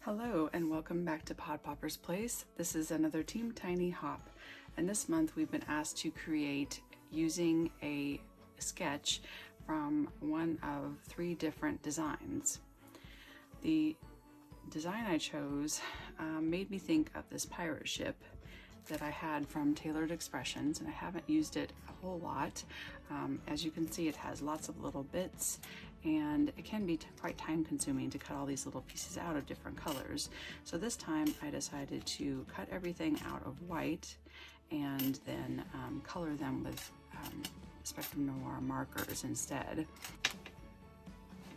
Hello and welcome back to Pod Popper's Place. This is another Team Tiny Hop, and this month we've been asked to create using a sketch from one of 3 different designs. The design I chose made me think of this pirate ship that I had from Tailored Expressions, and I haven't used it a whole lot. As you can see, it has lots of little bits, and it can be quite time consuming to cut all these little pieces out of different colors. So this time I decided to cut everything out of white and then color them with Spectrum Noir markers instead.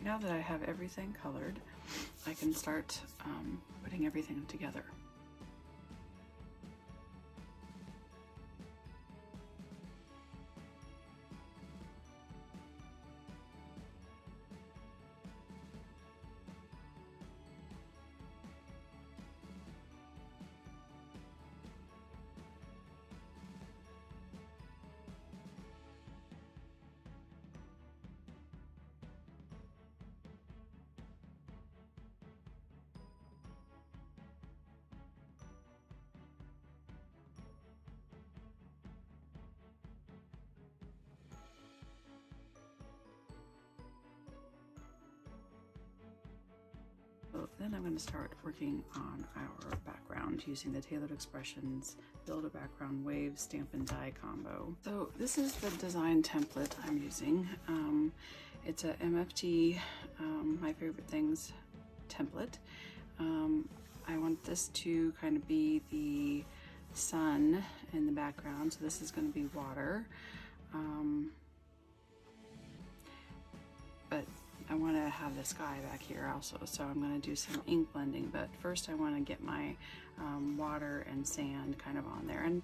Now that I have everything colored, I can start putting everything together. So then I'm going to start working on our background using the Tailored Expressions Build a Background Wave Stamp and Die combo. So this is the design template I'm using. It's a MFT My Favorite Things template. I want this to kind of be the sun in the background, so this is going to be water. But I want to have the sky back here also, so I'm going to do some ink blending, but first I want to get my water and sand kind of on there. And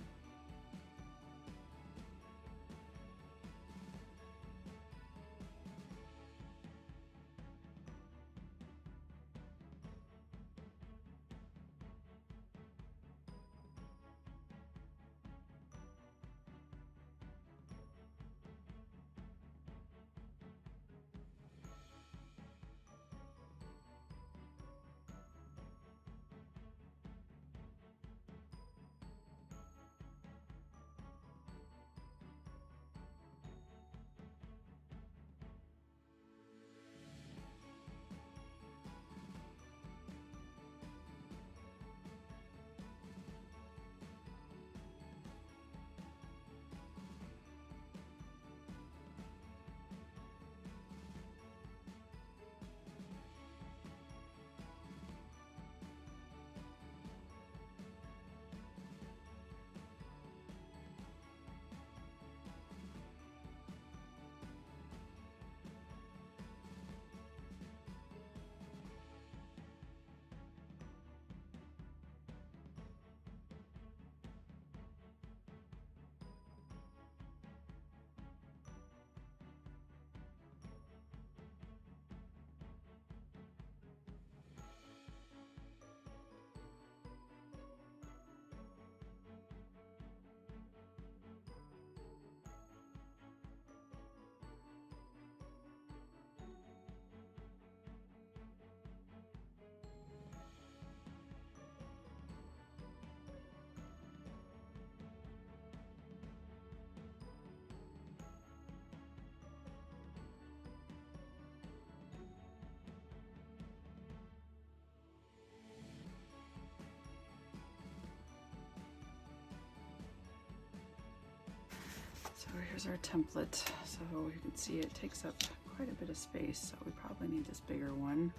so here's our template. So you can see it takes up quite a bit of space, so we probably need this bigger one.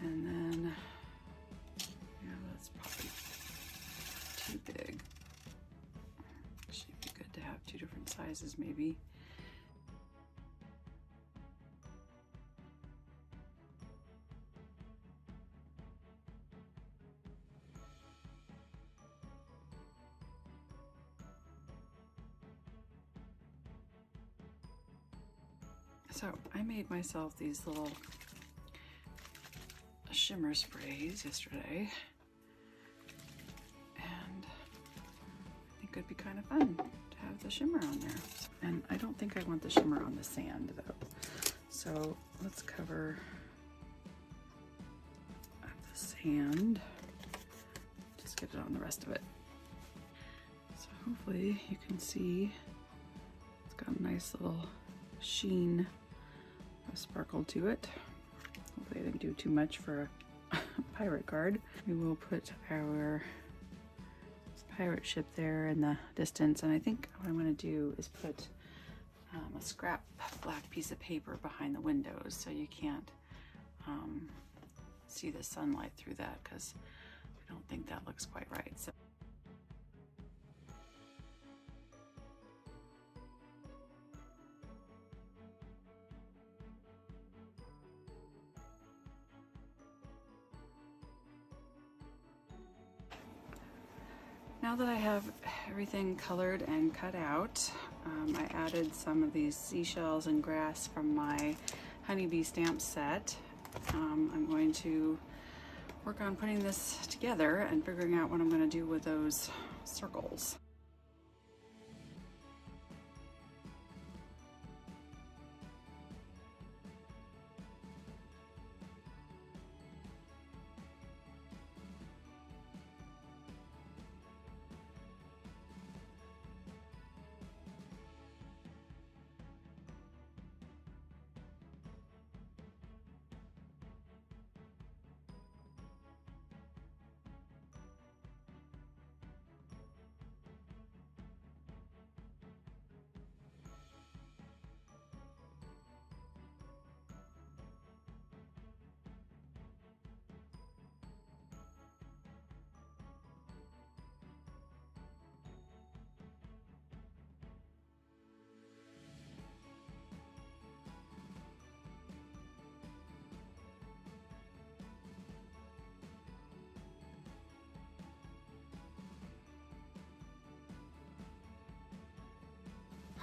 And then, yeah, that's probably too big. Should be good to have 2 different sizes maybe. So I made myself these little shimmer sprays yesterday, and I think it'd be kind of fun to have the shimmer on there. And I don't think I want the shimmer on the sand though. So let's cover up the and just get it on the rest of it. So hopefully you can see it's got a nice little sheen of sparkle to it. Hopefully I didn't do too much for a pirate card. We will put our pirate ship there in the distance, and I think what I'm going to do is put a scrap black piece of paper behind the windows so you can't see the sunlight through that, because I don't think that looks quite right. So now that I have everything colored and cut out, I added some of these seashells and grass from my honeybee stamp set. I'm going to work on putting this together and figuring out what I'm going to do with those circles.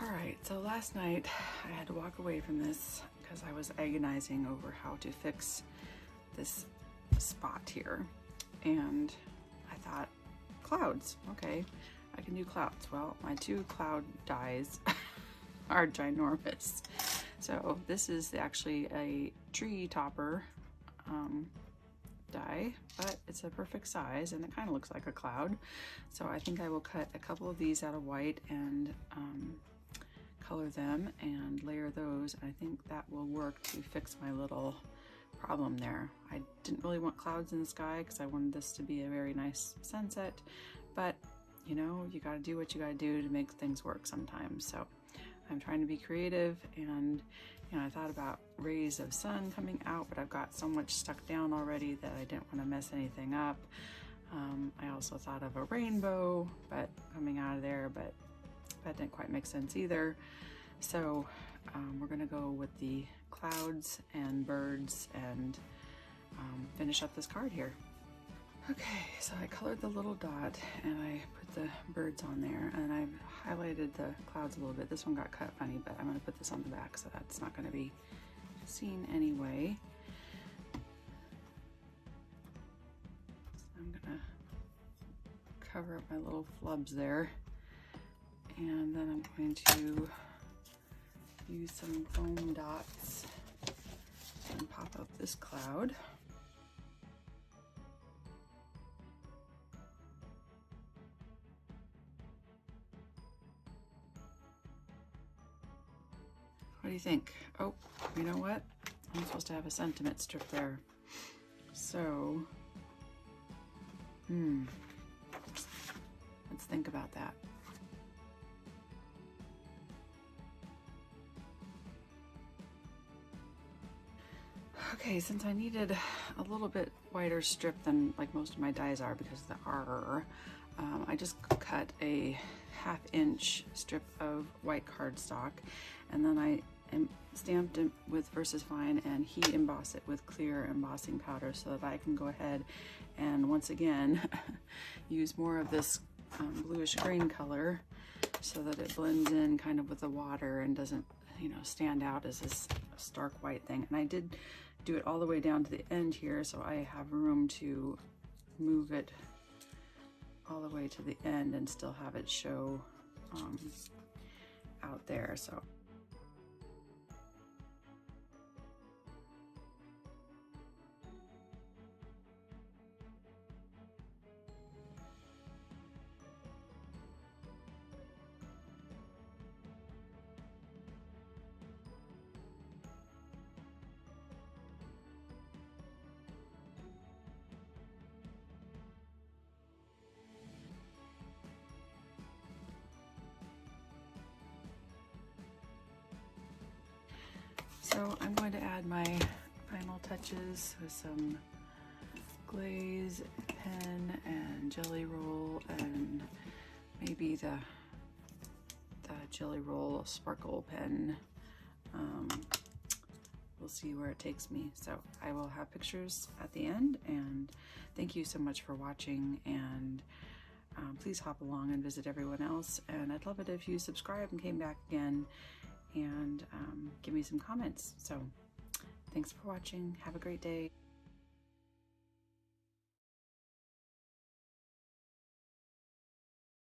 All right, so last night I had to walk away from this because I was agonizing over how to fix this spot here. And I thought, clouds, okay, I can do clouds. Well, my 2 cloud dies are ginormous. So this is actually a tree topper die, but it's a perfect size and it kind of looks like a cloud. So I think I will cut a couple of these out of white and color them and layer those. I think that will work to fix my little problem there. I didn't really want clouds in the sky because I wanted this to be a very nice sunset, but you know, you got to do what you got to do to make things work sometimes. So I'm trying to be creative, and you know, I thought about rays of sun coming out, but I've got so much stuck down already that I didn't want to mess anything up. I also thought of a rainbow but coming out of there, but that didn't quite make sense either. So we're gonna go with the clouds and birds and finish up this card here. Okay, so I colored the little dot and I put the birds on there, and I've highlighted the clouds a little bit. This one got cut funny, but I'm gonna put this on the back so that's not gonna be seen anyway. So I'm gonna cover up my little flubs there. And then I'm going to use some foam dots and pop up this cloud. What do you think? Oh, you know what? I'm supposed to have a sentiment strip there. So, let's think about that. Okay, since I needed a little bit wider strip than like most of my dies are because of the R, I just cut a 1/2 inch strip of white cardstock, and then I stamped it with VersaFine and heat emboss it with clear embossing powder so that I can go ahead and once again use more of this bluish green color so that it blends in kind of with the water and doesn't, you know, stand out as this stark white thing. And I did do it all the way down to the end here, so I have room to move it all the way to the end and still have it show out there. So So I'm going to add my final touches with some glaze, pen, and jelly roll, and maybe the jelly roll sparkle pen. We'll see where it takes me. So I will have pictures at the end, and thank you so much for watching, and please hop along and visit everyone else, and I'd love it if you subscribe and came back again and give me some comments. So thanks for watching. Have a great day.